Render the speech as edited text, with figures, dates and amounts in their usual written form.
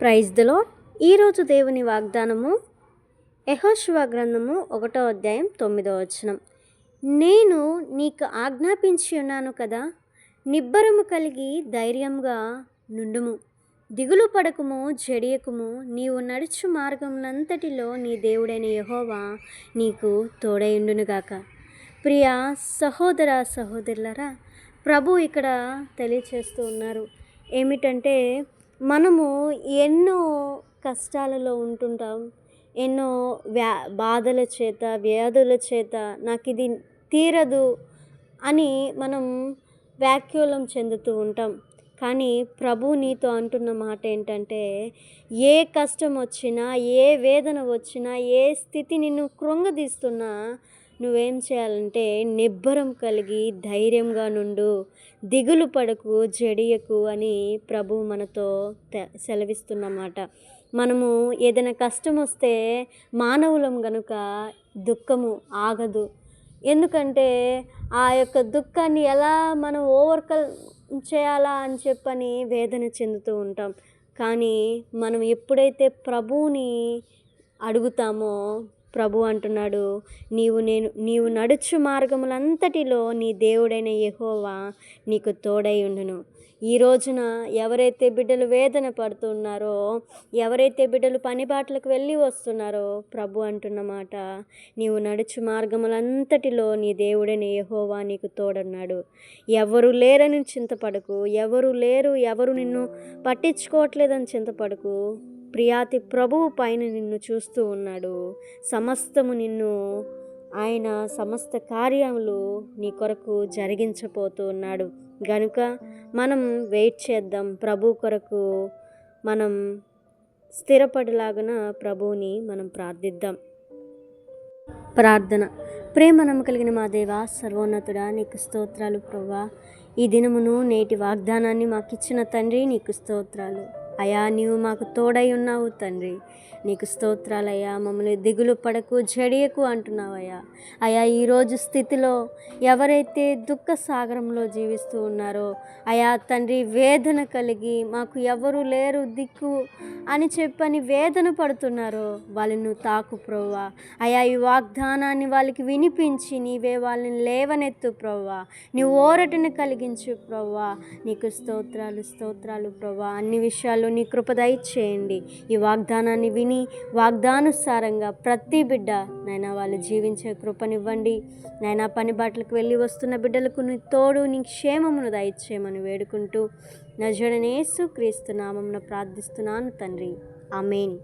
Praise the lord. ఈరోజు దేవుని వాగ్దానము యెహోషువ గ్రంథము 1వ అధ్యాయం 9వ వచనం. నేను నీకు ఆజ్ఞాపించి ఉన్నాను కదా, నిబ్బరము కలిగి ధైర్యంగా నుండుము, దిగులు పడకుము, జడియకుము, నీవు నడుచు మార్గమునంతటిలో నీ దేవుడైన యెహోవా నీకు తోడైయుండునుగాక. ప్రియ సహోదర సహోదరులారా, ప్రభు ఇక్కడ తెలియచేస్తూ ఉన్నారు ఏమిటంటే, మనము ఎన్నో కష్టాలలో ఉంటుంటాం, ఎన్నో బాధల చేత, వ్యాధుల చేత నాకు ఇది తీరదు అని మనం వ్యాకులం చెందుతూ ఉంటాం. కానీ ప్రభు నీతో అంటున్న మాట ఏంటంటే, ఏ కష్టం వచ్చినా, ఏ వేదన వచ్చినా, ఏ స్థితి నిన్ను కృంగదీస్తున్నా నువ్వేం చేయాలంటే నిబ్బరం కలిగి ధైర్యంగా నుండు, దిగులు పడకు, జడియకు అని ప్రభు మనతో సెలవిస్తున్నమాట. మనము ఏదైనా కష్టం వస్తే మానవులం గనుక దుఃఖము ఆగదు. ఎందుకంటే ఆ యొక్క దుఃఖాన్ని ఎలా మనం ఓవర్కమ్ చేయాలా అని చెప్పని వేదన చెందుతూ ఉంటాం. కానీ మనం ఎప్పుడైతే ప్రభువుని అడుగుతామో, ప్రభు అంటున్నాడు, నీవు నడుచు మార్గములంతటిలో నీ దేవుడైన యెహోవా నీకు తోడై ఉండును. ఈ రోజున ఎవరైతే బిడ్డలు వేదన పడుతున్నారో, ఎవరైతే బిడ్డలు పనిబాట్లకు వెళ్ళి వస్తున్నారో, ప్రభు అంటున్న మాట, నీవు నడుచు మార్గములంతటిలో నీ దేవుడైన యెహోవా నీకు తోడున్నాడు. ఎవరు లేరని చింతపడకు, ఎవరు లేరు, ఎవరు నిన్ను పట్టించుకోవట్లేదని చింతపడకు. ప్రియాతి ప్రభువు పైన నిన్ను చూస్తూ ఉన్నాడు. సమస్తము నిన్ను ఆయన సమస్త కార్యములు నీ కొరకు జరిగించబోతూ ఉన్నాడు. గనుక మనం వెయిట్ చేద్దాం. ప్రభు కొరకు మనం స్థిరపడేలాగున ప్రభువుని మనం ప్రార్థిద్దాం. ప్రార్థన. ప్రేమ నమ్మకలిగిన మా దేవా, సర్వోన్నతుడా, నీకు స్తోత్రాలు ప్రభువా. ఈ దినమును నేటి వాగ్దానాన్ని మాకు ఇచ్చిన తండ్రి, నీకు స్తోత్రాలు అయా. నీవు మాకు తోడై ఉన్నావు తండ్రి, నీకు స్తోత్రాలయ్యా. మమ్మల్ని దిగులు పడకు, జడియకు అంటున్నావయ్యా. అయా, ఈరోజు స్థితిలో ఎవరైతే దుఃఖ సాగరంలో జీవిస్తూ ఉన్నారో అయా తండ్రి, వేదన కలిగి మాకు ఎవరు లేరు దిక్కు అని చెప్పని వేదన పడుతున్నారో వాళ్ళను తాకు ప్రభువా. అయా, ఈ వాగ్దానాన్ని వాళ్ళకి వినిపించి నీవే వాళ్ళని లేవనెత్తు ప్రభువా. నీ ఓరటను కలిగించు ప్రభువా. నీకు స్తోత్రాలు స్తోత్రాలు ప్రభువా. అన్ని విషయాల్లో నీ కృప దయచేయండి. ఈ వాగ్దానాన్ని విని వాగ్దానుసారంగా ప్రతి బిడ్డ నైనా వాళ్ళు జీవించే కృపనివ్వండి. నైనా పని బాటలకు వెళ్ళి వస్తున్న బిడ్డలకు నీ తోడు, నీ క్షేమమును దయచేయమని వేడుకుంటూ నజరేయుడైన యేసు క్రీస్తు నామమున ప్రార్థిస్తున్నాను తండ్రి. ఆమేన్.